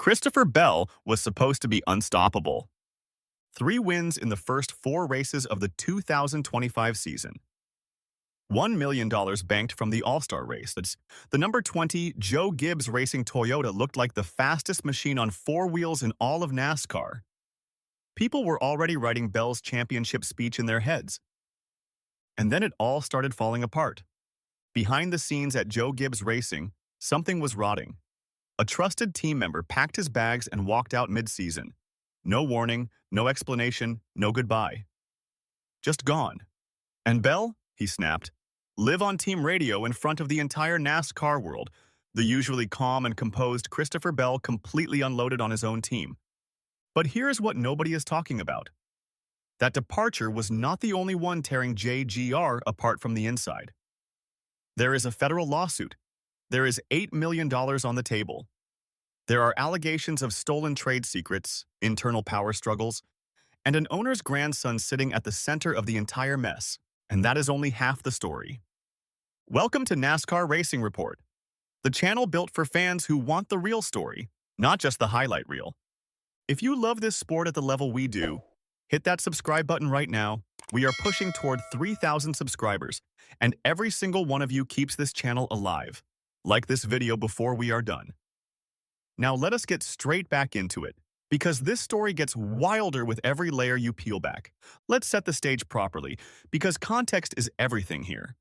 Christopher Bell was supposed to be unstoppable. 3 wins in the first 4 races of the 2025 season. $1 million banked from the All-Star race. The number 20 Joe Gibbs Racing Toyota looked like the fastest machine on 4 wheels in all of NASCAR. People were already writing Bell's championship speech in their heads. And then it all started falling apart. Behind the scenes at Joe Gibbs Racing, something was rotting. A trusted team member packed his bags and walked out mid-season. No warning, no explanation, no goodbye. Just gone. And Bell, he snapped, live on team radio in front of the entire NASCAR world. The usually calm and composed Christopher Bell completely unloaded on his own team. But here's what nobody is talking about. That departure was not the only one tearing JGR apart from the inside. There is a federal lawsuit. There is $8 million on the table. There are allegations of stolen trade secrets, internal power struggles, and an owner's grandson sitting at the center of the entire mess. And that is only half the story. Welcome to NASCAR Racing Report, the channel built for fans who want the real story, not just the highlight reel. If you love this sport at the level we do, hit that subscribe button right now. We are pushing toward 3,000 subscribers, and every single one of you keeps this channel alive. Like this video before we are done. Now let us get straight back into it, because this story gets wilder with every layer you peel back. Let's set the stage properly, because context is everything here.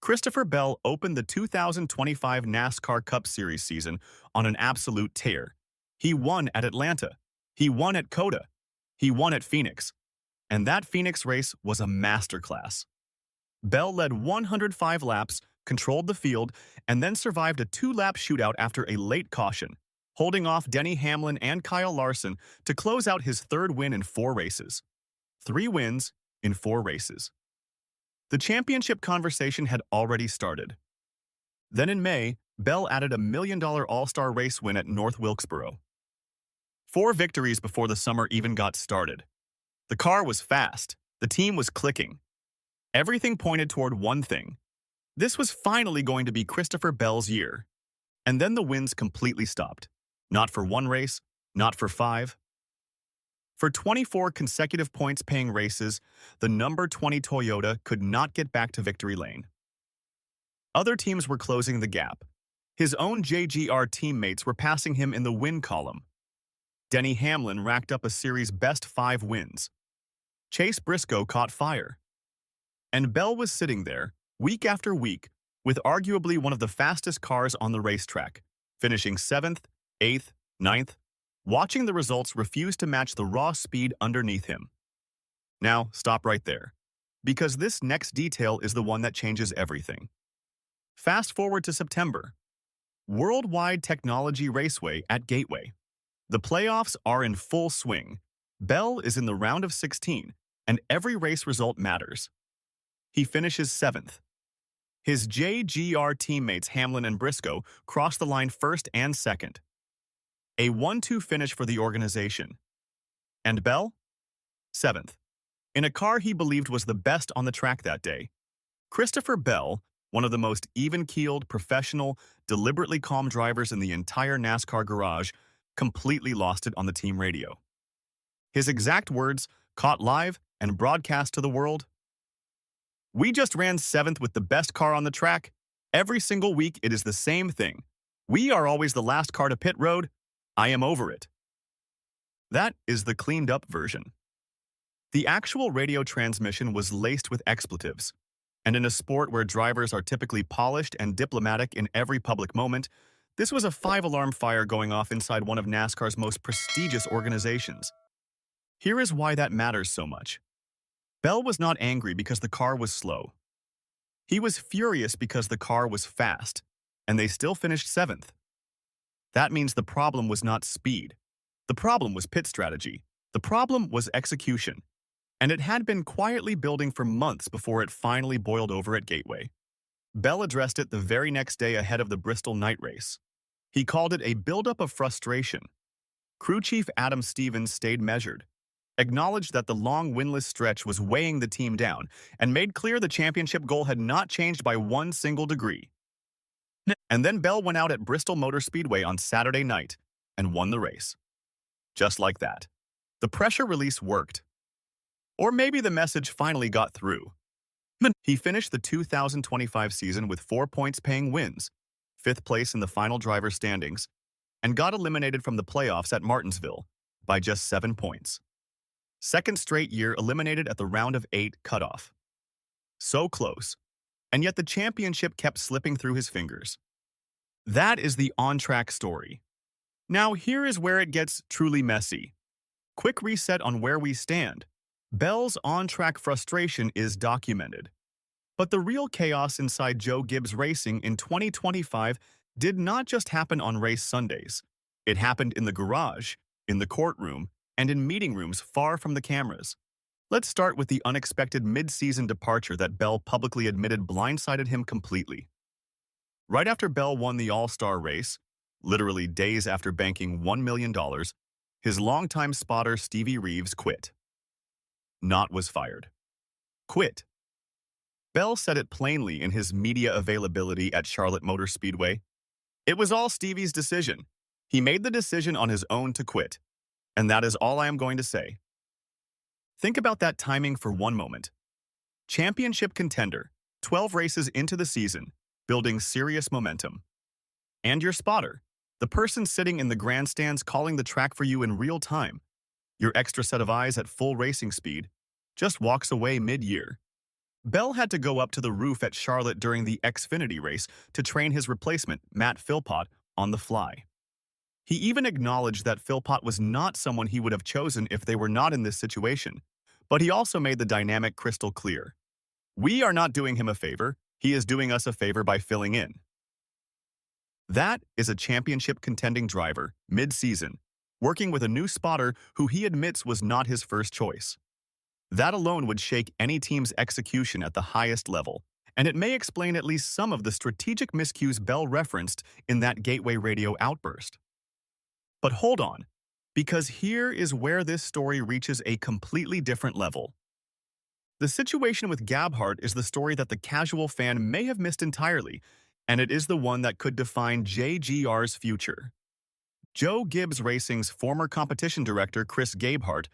Christopher Bell opened the 2025 NASCAR Cup Series season on an absolute tear. He won at Atlanta. He won at Coda. He won at Phoenix. And that Phoenix race was a masterclass. Bell led 105 laps, controlled the field, and then survived a 2-lap shootout after a late caution, holding off Denny Hamlin and Kyle Larson to close out his 3rd win in 4 races. 3 wins in 4 races. The championship conversation had already started. Then in May, Bell added a $1 million All-Star race win at North Wilkesboro. 4 victories before the summer even got started. The car was fast. The team was clicking. Everything pointed toward one thing. This was finally going to be Christopher Bell's year. And then the wins completely stopped. Not for 1 race, not for 5. For 24 consecutive points-paying races, the number 20 Toyota could not get back to victory lane. Other teams were closing the gap. His own JGR teammates were passing him in the win column. Denny Hamlin racked up a series best 5 wins. Chase Briscoe caught fire. And Bell was sitting there, week after week, with arguably one of the fastest cars on the racetrack, finishing 7th, 8th, 9th, watching the results refuse to match the raw speed underneath him. Now, stop right there, because this next detail is the one that changes everything. Fast forward to September. Worldwide Technology Raceway at Gateway. The playoffs are in full swing. Bell is in the round of 16, and every race result matters. He finishes 7th. His JGR teammates Hamlin and Briscoe crossed the line 1st and 2nd. A 1-2 finish for the organization. And Bell? 7th. In a car he believed was the best on the track that day. Christopher Bell, one of the most even-keeled, professional, deliberately calm drivers in the entire NASCAR garage, completely lost it on the team radio. His exact words, caught live and broadcast to the world: "We just ran 7th with the best car on the track. Every single week it is the same thing. We are always the last car to pit road. I am over it." That is the cleaned-up version. The actual radio transmission was laced with expletives, and in a sport where drivers are typically polished and diplomatic in every public moment, this was a 5-alarm fire going off inside one of NASCAR's most prestigious organizations. Here is why that matters so much. Bell was not angry because the car was slow. He was furious because the car was fast, and they still finished 7th. That means the problem was not speed. The problem was pit strategy. The problem was execution. And it had been quietly building for months before it finally boiled over at Gateway. Bell addressed it the very next day ahead of the Bristol night race. He called it a buildup of frustration. Crew chief Adam Stevens stayed measured, acknowledged that the long winless stretch was weighing the team down, and made clear the championship goal had not changed by 1 single degree. And then Bell went out at Bristol Motor Speedway on Saturday night, and won the race. Just like that. The pressure release worked. Or maybe the message finally got through. He finished the 2025 season with 4 points paying wins, 5th place in the final driver standings, and got eliminated from the playoffs at Martinsville by just 7 points. Second straight year eliminated at the round of 8 cutoff. So close, and yet the championship kept slipping through his fingers. That is the on-track story. Now here is where it gets truly messy. Quick reset on where we stand. Bell's on-track frustration is documented. But the real chaos inside Joe Gibbs Racing in 2025 did not just happen on race Sundays. It happened in the garage, in the courtroom, and in meeting rooms far from the cameras. Let's start with the unexpected mid-season departure that Bell publicly admitted blindsided him completely. Right after Bell won the All-Star race, literally days after banking $1 million, his longtime spotter Stevie Reeves quit. Not was fired. Quit. Bell said it plainly in his media availability at Charlotte Motor Speedway. It was all Stevie's decision. He made the decision on his own to quit. And that is all I am going to say. Think about that timing for one moment. Championship contender, 12 races into the season, building serious momentum. And your spotter, the person sitting in the grandstands calling the track for you in real time, your extra set of eyes at full racing speed, just walks away mid-year. Bell had to go up to the roof at Charlotte during the Xfinity race to train his replacement, Matt Philpott, on the fly. He even acknowledged that Philpott was not someone he would have chosen if they were not in this situation, but he also made the dynamic crystal clear. We are not doing him a favor, he is doing us a favor by filling in. That is a championship contending driver, mid-season, working with a new spotter who he admits was not his first choice. That alone would shake any team's execution at the highest level, and it may explain at least some of the strategic miscues Bell referenced in that Gateway Radio outburst. But hold on, because here is where this story reaches a completely different level. The situation with Gabhart is the story that the casual fan may have missed entirely, and it is the one that could define JGR's future. Joe Gibbs Racing's former competition director Chris Gabhart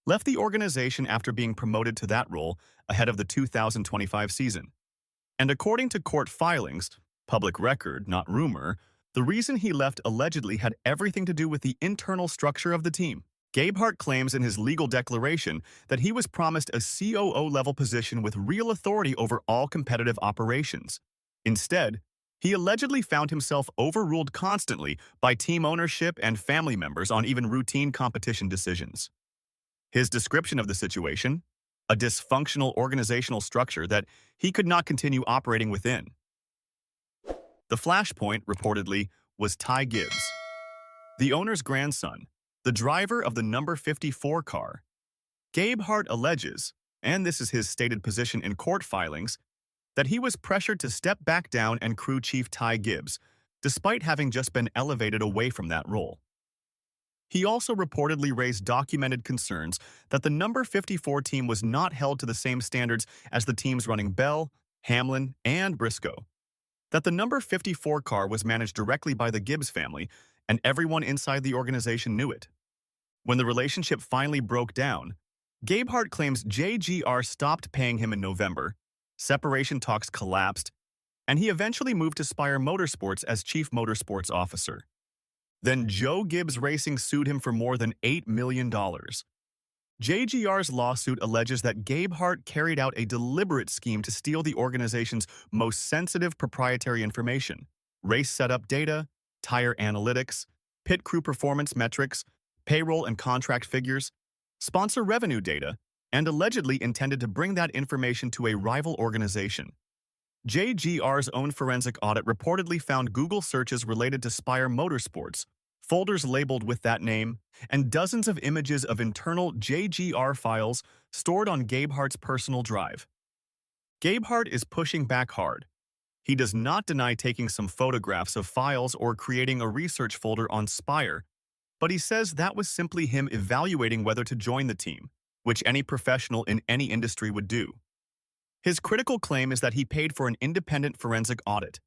left the organization after being promoted to that role ahead of the 2025 season. And according to court filings, public record, not rumor, the reason he left allegedly had everything to do with the internal structure of the team. Gabhart claims in his legal declaration that he was promised a COO-level position with real authority over all competitive operations. Instead, he allegedly found himself overruled constantly by team ownership and family members on even routine competition decisions. His description of the situation, a dysfunctional organizational structure that he could not continue operating within. The flashpoint, reportedly, was Ty Gibbs, the owner's grandson, the driver of the number 54 car. Gabhart alleges, and this is his stated position in court filings, that he was pressured to step back down and crew chief Ty Gibbs, despite having just been elevated away from that role. He also reportedly raised documented concerns that the number 54 team was not held to the same standards as the teams running Bell, Hamlin, and Briscoe. That the number 54 car was managed directly by the Gibbs family, and everyone inside the organization knew it. When the relationship finally broke down, Gabhart claims JGR stopped paying him in November, separation talks collapsed, and he eventually moved to Spire Motorsports as chief motorsports officer. Then Joe Gibbs Racing sued him for more than $8 million. JGR's lawsuit alleges that Gabhart carried out a deliberate scheme to steal the organization's most sensitive proprietary information: race setup data, tire analytics, pit crew performance metrics, payroll and contract figures, sponsor revenue data, and allegedly intended to bring that information to a rival organization. JGR's own forensic audit reportedly found Google searches related to Spire Motorsports, folders labeled with that name, and dozens of images of internal JGR files stored on Gabhart's personal drive. Gabhart is pushing back hard. He does not deny taking some photographs of files or creating a research folder on Spire, but he says that was simply him evaluating whether to join the team, which any professional in any industry would do. His critical claim is that he paid for an independent forensic audit,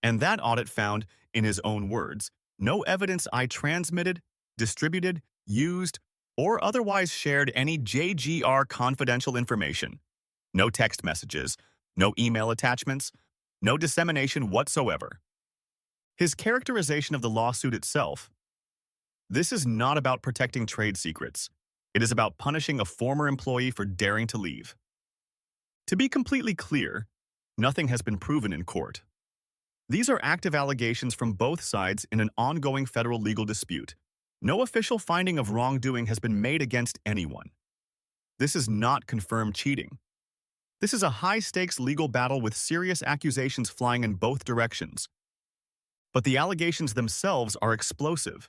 and that audit found, in his own words, No evidence I transmitted, distributed, used, or otherwise shared any JGR confidential information. No text messages, no email attachments, no dissemination whatsoever. His characterization of the lawsuit itself. This is not about protecting trade secrets. It is about punishing a former employee for daring to leave. To be completely clear, nothing has been proven in court. These are active allegations from both sides in an ongoing federal legal dispute. No official finding of wrongdoing has been made against anyone. This is not confirmed cheating. This is a high-stakes legal battle with serious accusations flying in both directions. But the allegations themselves are explosive.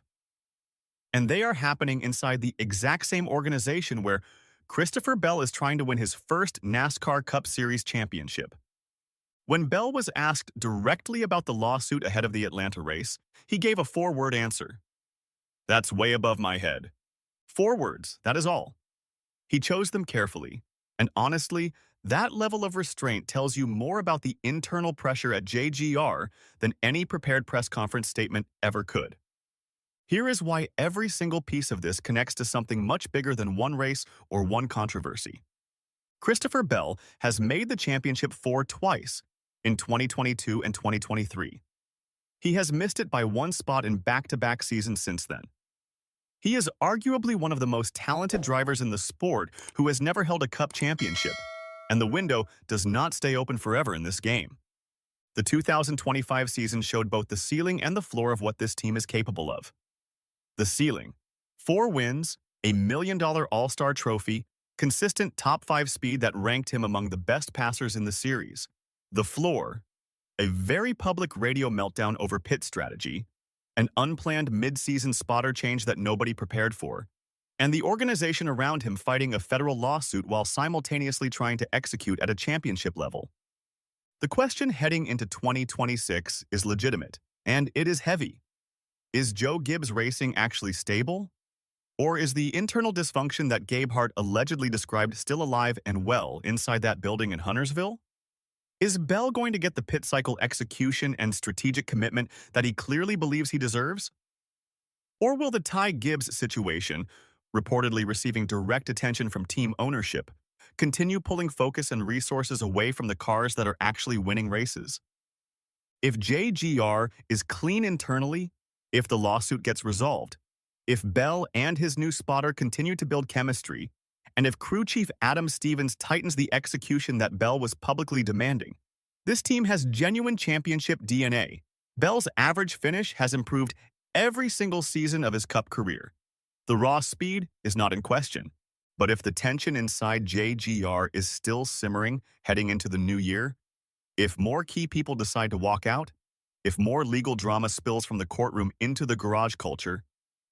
And they are happening inside the exact same organization where Christopher Bell is trying to win his first NASCAR Cup Series championship. When Bell was asked directly about the lawsuit ahead of the Atlanta race, he gave a four-word answer. "That's way above my head." 4 words, that is all. He chose them carefully, and honestly, that level of restraint tells you more about the internal pressure at JGR than any prepared press conference statement ever could. Here is why every single piece of this connects to something much bigger than one race or one controversy. Christopher Bell has made the championship 4 twice, in 2022 and 2023. He has missed it by 1 spot in back-to-back seasons since then. He is arguably one of the most talented drivers in the sport who has never held a Cup championship, and the window does not stay open forever in this game. The 2025 season showed both the ceiling and the floor of what this team is capable of. The ceiling: 4 wins, a $1 million All-Star trophy, consistent top 5 speed that ranked him among the best passers in the series. The floor: a very public radio meltdown over pit strategy, an unplanned mid-season spotter change that nobody prepared for, and the organization around him fighting a federal lawsuit while simultaneously trying to execute at a championship level. The question heading into 2026 is legitimate, and it is heavy. Is Joe Gibbs Racing actually stable? Or is the internal dysfunction that Gabe Hart allegedly described still alive and well inside that building in Huntersville? Is Bell going to get the pit cycle execution and strategic commitment that he clearly believes he deserves? Or will the Ty Gibbs situation, reportedly receiving direct attention from team ownership, continue pulling focus and resources away from the cars that are actually winning races? If JGR is clean internally, if the lawsuit gets resolved, if Bell and his new spotter continue to build chemistry, and if crew chief Adam Stevens tightens the execution that Bell was publicly demanding, this team has genuine championship DNA. Bell's average finish has improved every single season of his Cup career. The raw speed is not in question, but if the tension inside JGR is still simmering heading into the new year, if more key people decide to walk out, if more legal drama spills from the courtroom into the garage culture,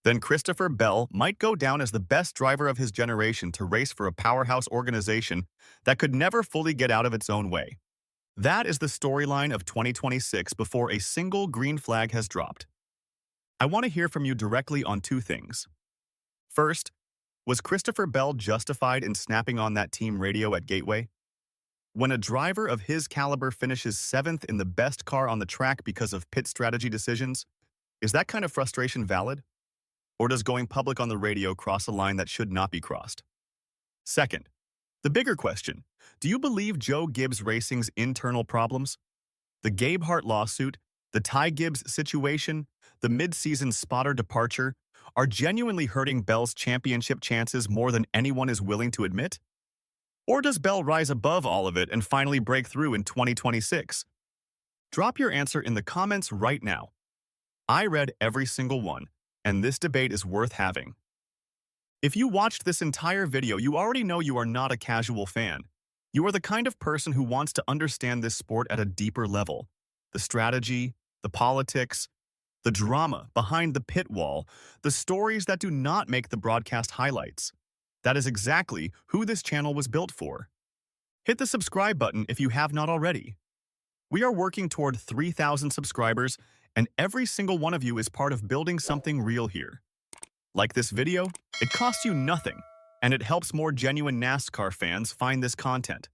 then Christopher Bell might go down as the best driver of his generation to race for a powerhouse organization that could never fully get out of its own way. That is the storyline of 2026 before a single green flag has dropped. I want to hear from you directly on 2 things. First, was Christopher Bell justified in snapping on that team radio at Gateway? When a driver of his caliber finishes 7th in the best car on the track because of pit strategy decisions, is that kind of frustration valid? Or does going public on the radio cross a line that should not be crossed? Second, the bigger question: do you believe Joe Gibbs Racing's internal problems? The Gabe Hart lawsuit, the Ty Gibbs situation, the mid-season spotter departure are genuinely hurting Bell's championship chances more than anyone is willing to admit? Or does Bell rise above all of it and finally break through in 2026? Drop your answer in the comments right now. I read every single one, and this debate is worth having. If you watched this entire video, you already know you are not a casual fan. You are the kind of person who wants to understand this sport at a deeper level. The strategy, the politics, the drama behind the pit wall, the stories that do not make the broadcast highlights. That is exactly who this channel was built for. Hit the subscribe button if you have not already. We are working toward 3,000 subscribers, and every single one of you is part of building something real here. Like this video, it costs you nothing, and it helps more genuine NASCAR fans find this content.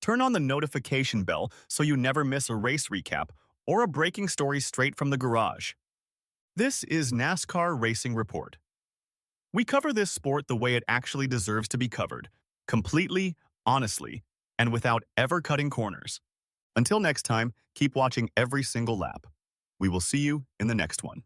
Turn on the notification bell so you never miss a race recap or a breaking story straight from the garage. This is NASCAR Racing Report. We cover this sport the way it actually deserves to be covered, completely, honestly, and without ever cutting corners. Until next time, keep watching every single lap. We will see you in the next one.